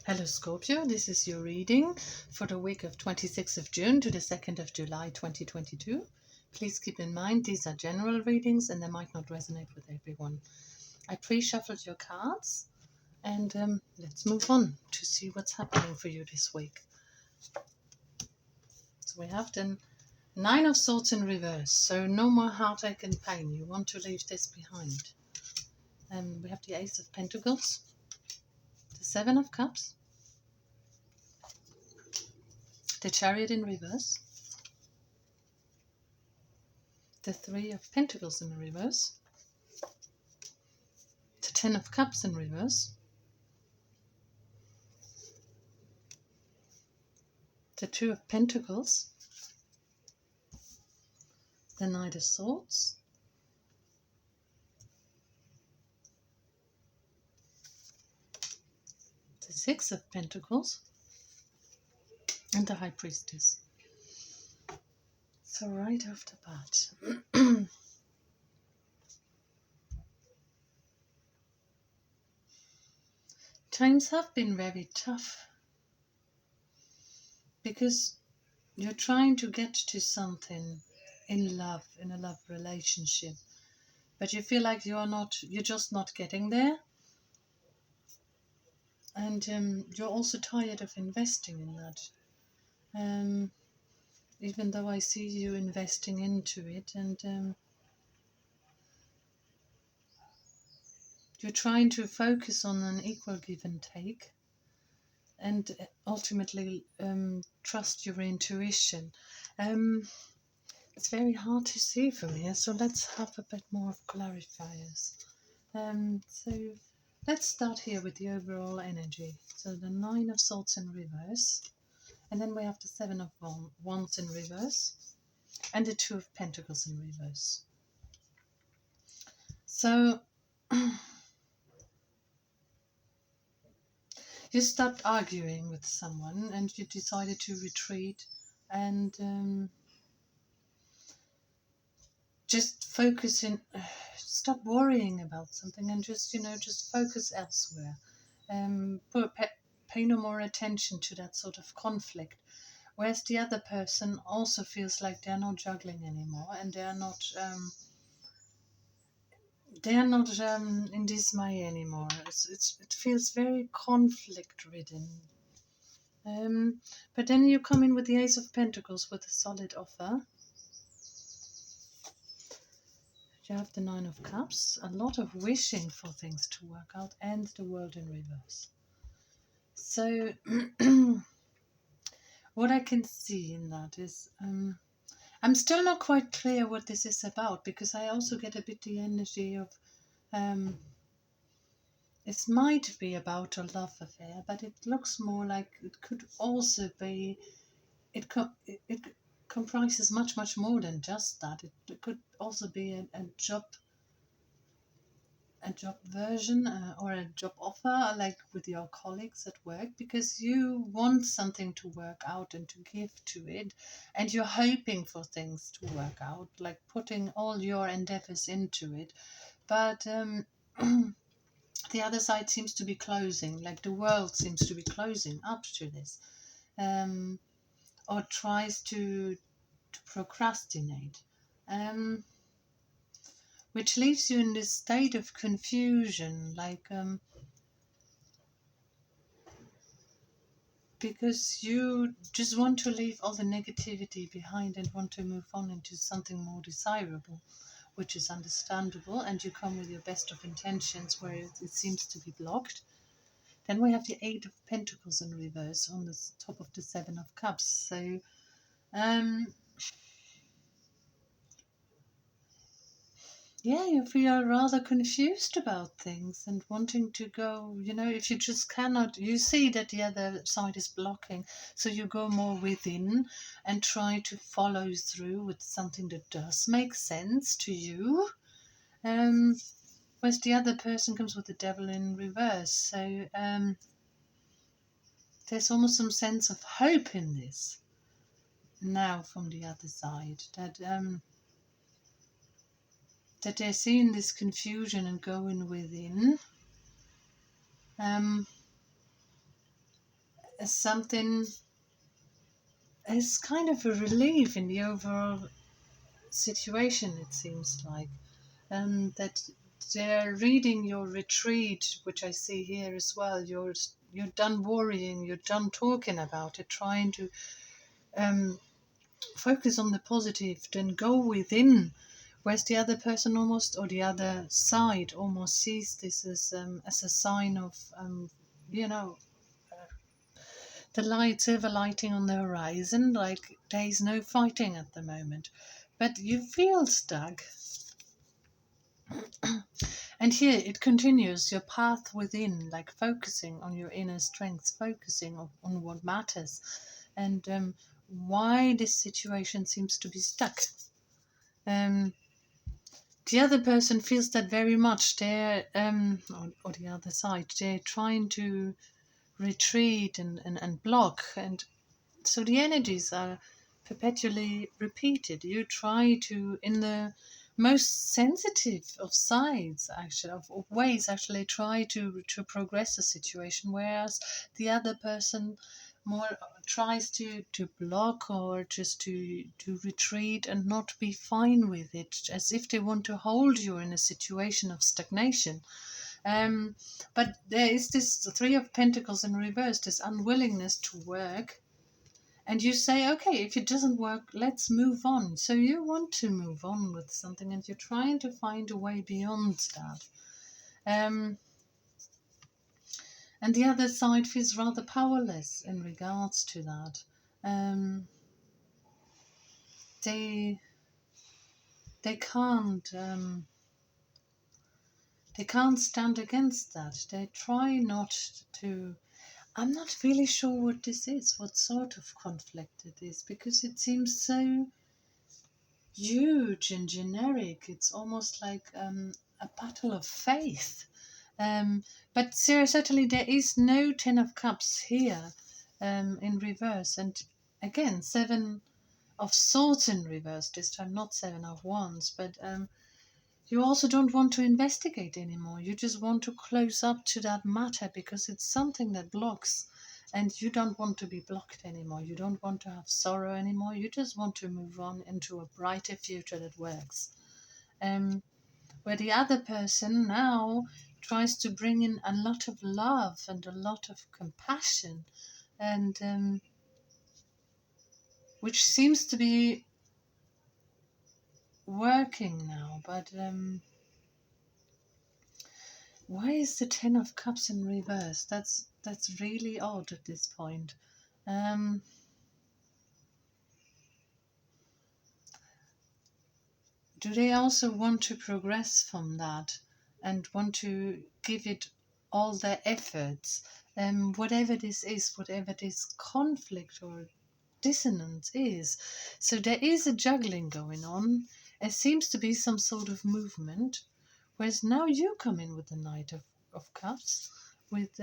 Hello Scorpio, this is your reading for the week of 26th of June to the 2nd of July 2022. Please keep in mind these are general readings and they might not resonate with everyone. I pre-shuffled your cards and let's move on to see what's happening for you this week. So we have the Nine of Swords in reverse, so no more heartache and pain. You want to leave this behind. We have the Ace of Pentacles, the Seven of Cups, the Chariot in reverse, the Three of Pentacles in reverse, the Ten of Cups in reverse, the Two of Pentacles, the Knight of Swords, the Six of Pentacles, and the High Priestess. So right off the bat, times have been very tough because you're trying to get to something in love, in a love relationship, but you feel like you're just not getting there, and you're also tired of investing in that. Even though I see you investing into it, and you're trying to focus on an equal give and take, and ultimately trust your intuition. It's very hard to see from here, so let's have a bit more of clarifiers. So let's start here with the overall energy. So the Nine of Swords in reverse, and then we have the Seven of Wands in reverse, and the Two of Pentacles in reverse. So you stopped arguing with someone and you decided to retreat and just focus in, stop worrying about something and just focus elsewhere. Pay no more attention to that sort of conflict. Whereas the other person also feels like they're not juggling anymore and they're not in dismay anymore. It feels very conflict ridden. But then you come in with the Ace of Pentacles with a solid offer. You have the Nine of Cups, a lot of wishing for things to work out, and the World in reverse. So what I can see in that is I'm still not quite clear what this is about, because I also get a bit the energy of it might be about a love affair, but it looks more like it could also be it comprises much more than just that. It could also be a job version or a job offer, like with your colleagues at work, because you want something to work out and to give to it, and you're hoping for things to work out, like putting all your endeavors into it. But the other side seems to be closing, like the world seems to be closing up to this, or tries to procrastinate, which leaves you in this state of confusion, like because you just want to leave all the negativity behind and want to move on into something more desirable, which is understandable, and you come with your best of intentions where it seems to be blocked. Then we have the Eight of Pentacles in reverse on the top of the Seven of Cups. So yeah, you feel rather confused about things and wanting to go, if you just cannot, you see that the other side is blocking, so you go more within and try to follow through with something that does make sense to you. Whereas the other person comes with the Devil in reverse. So there's almost some sense of hope in this now from the other side, that they're seeing this confusion and going within, something is kind of a relief in the overall situation, it seems like. That they're reading your retreat, which I see here as well. You're done worrying, you're done talking about it, trying to focus on the positive, then go within. Whereas the other person almost, or the other side almost sees this as a sign of, you know, the light, silver lighting on the horizon, like there is no fighting at the moment. But you feel stuck. And here it continues your path within, like focusing on your inner strengths, focusing on what matters, and why this situation seems to be stuck. Um, the other person feels that very much. They're, or the other side, they're trying to retreat and block. And so the energies are perpetually repeated. You try to, in the most sensitive of sides, actually, of ways, actually try to progress the situation, whereas the other person more tries to block or just to retreat and not be fine with it, as if they want to hold you in a situation of stagnation. um, but there is this Three of Pentacles in reverse, this unwillingness to work. And you say, okay, if it doesn't work, let's move on. So you want to move on with something and you're trying to find a way beyond that. And the other side feels rather powerless in regards to that. Um, they they can't um, they can't stand against that. They try not to. I'm not really sure what this is, what sort of conflict it is, because it seems so huge and generic. It's almost like a battle of faith. But certainly there is no Ten of Cups here in reverse. And again, Seven of Swords in reverse this time, not Seven of Wands. But you also don't want to investigate anymore. You just want to close up to that matter because it's something that blocks. And you don't want to be blocked anymore. You don't want to have sorrow anymore. You just want to move on into a brighter future that works. Where the other person now tries to bring in a lot of love and a lot of compassion, and which seems to be working now. But why is the Ten of Cups in reverse? That's really odd at this point. Um, do they also want to progress from that and want to give it all their efforts? Whatever this is, whatever this conflict or dissonance is. So there is a juggling going on. There seems to be some sort of movement. Whereas now you come in with the Knight of Cups, with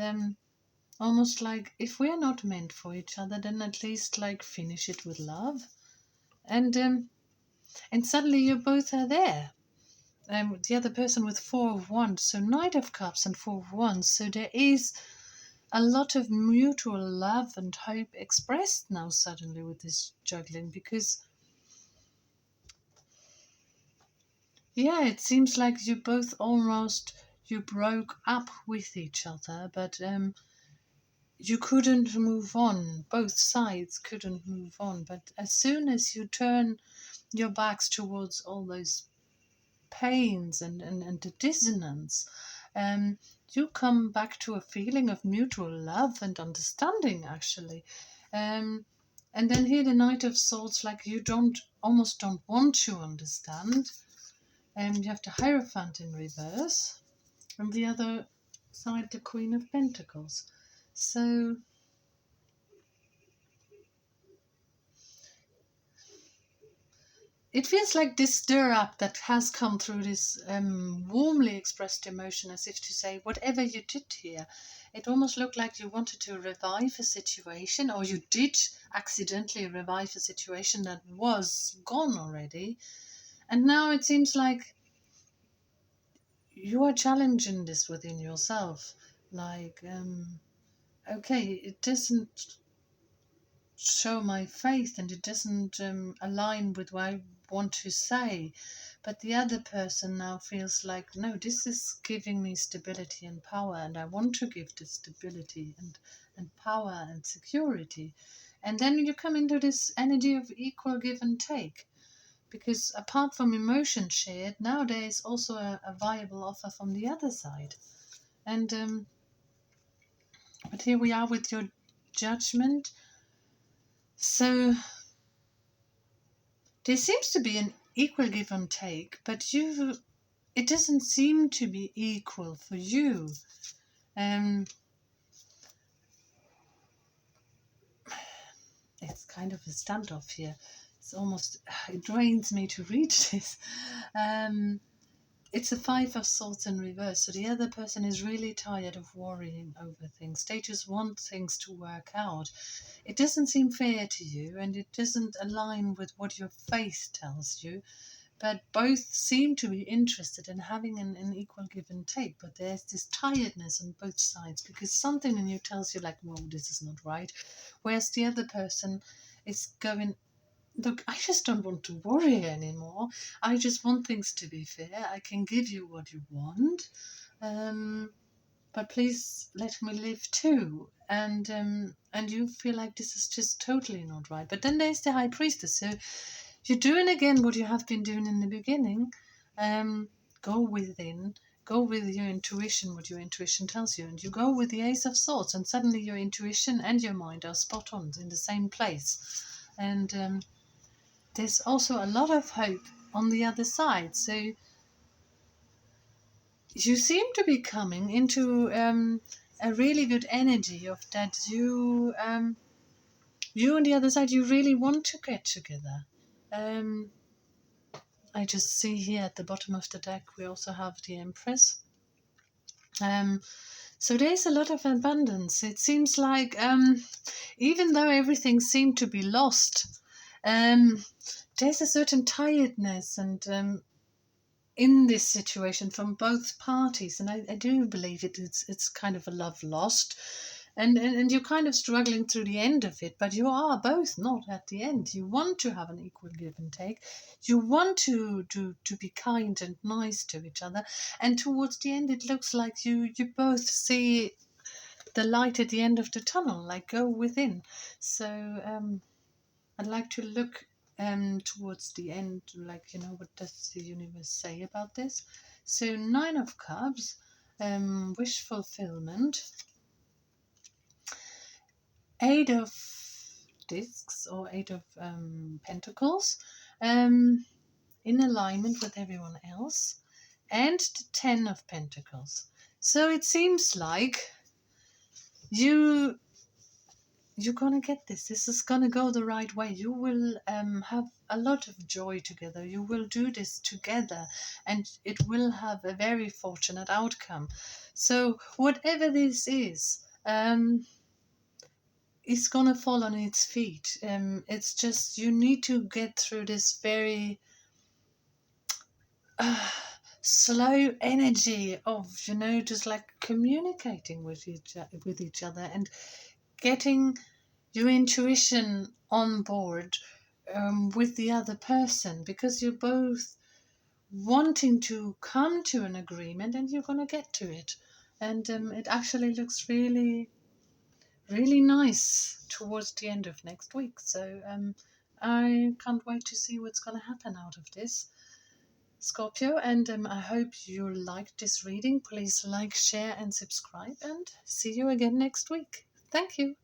almost like if we're not meant for each other, then at least like finish it with love. And suddenly you both are there. The other person with Four of Wands, so Knight of Cups and Four of Wands. So there is a lot of mutual love and hope expressed now suddenly with this juggling, because yeah, it seems like you both almost you broke up with each other, but you couldn't move on. Both sides couldn't move on. But as soon as you turn your backs towards all those pains and the dissonance, you come back to a feeling of mutual love and understanding, actually. And then here the Knight of Swords, like you almost don't want to understand. You have the Hierophant in reverse. On the other side, the Queen of Pentacles. So it feels like this stir up that has come through this warmly expressed emotion, as if to say, whatever you did here, it almost looked like you wanted to revive a situation, or you did accidentally revive a situation that was gone already. And now it seems like you are challenging this within yourself. Like, okay, it doesn't show my faith and it doesn't align with what I want to say. But the other person now feels like, no, this is giving me stability and power, and I want to give this stability and power and security. And then you come into this energy of equal give and take. Because apart from emotion shared, now there is also a viable offer from the other side. And but here we are with your judgment. So there seems to be an equal give and take, but it doesn't seem to be equal for you. It's kind of a standoff here. It's almost, it drains me to read this. It's a 5 of swords in reverse, so the other person is really tired of worrying over things. They just want things to work out. It doesn't seem fair to you, and it doesn't align with what your faith tells you. But both seem to be interested in having an equal give and take. But there's this tiredness on both sides because something in you tells you, like, well, this is not right. Whereas the other person is going, look, I just don't want to worry anymore. I just want things to be fair. I can give you what you want. But please let me live too. And you feel like this is just totally not right. But then there's the High Priestess. So you're doing again what you have been doing in the beginning. Go within, go with your intuition, what your intuition tells you, and you go with the Ace of Swords, and suddenly your intuition and your mind are spot on in the same place. And there's also a lot of hope on the other side. So you seem to be coming into a really good energy of that you on the other side, you really want to get together. I just see here at the bottom of the deck we also have the Empress. So there's a lot of abundance. It seems like even though everything seemed to be lost, there's a certain tiredness and in this situation from both parties, and I do believe it's kind of a love lost, and you're kind of struggling through the end of it, but you are both not at the end. You want to have an equal give and take. You want to be kind and nice to each other, and towards the end it looks like you both see the light at the end of the tunnel, like go within. So I'd like to look towards the end, like, what does the universe say about this? So 9 of Cups, wish fulfillment, 8 of discs or 8 of pentacles, in alignment with everyone else, and the 10 of pentacles. So it seems like you're gonna get this. This is gonna go the right way. You will have a lot of joy together. You will do this together, and it will have a very fortunate outcome. So whatever this is gonna fall on its feet. It's just you need to get through this very slow energy of just like communicating with each other and getting your intuition on board with the other person, because you're both wanting to come to an agreement and you're going to get to it. And it actually looks really, really nice towards the end of next week. So I can't wait to see what's going to happen out of this, Scorpio. And I hope you liked this reading. Please like, share, and subscribe, and see you again next week. Thank you.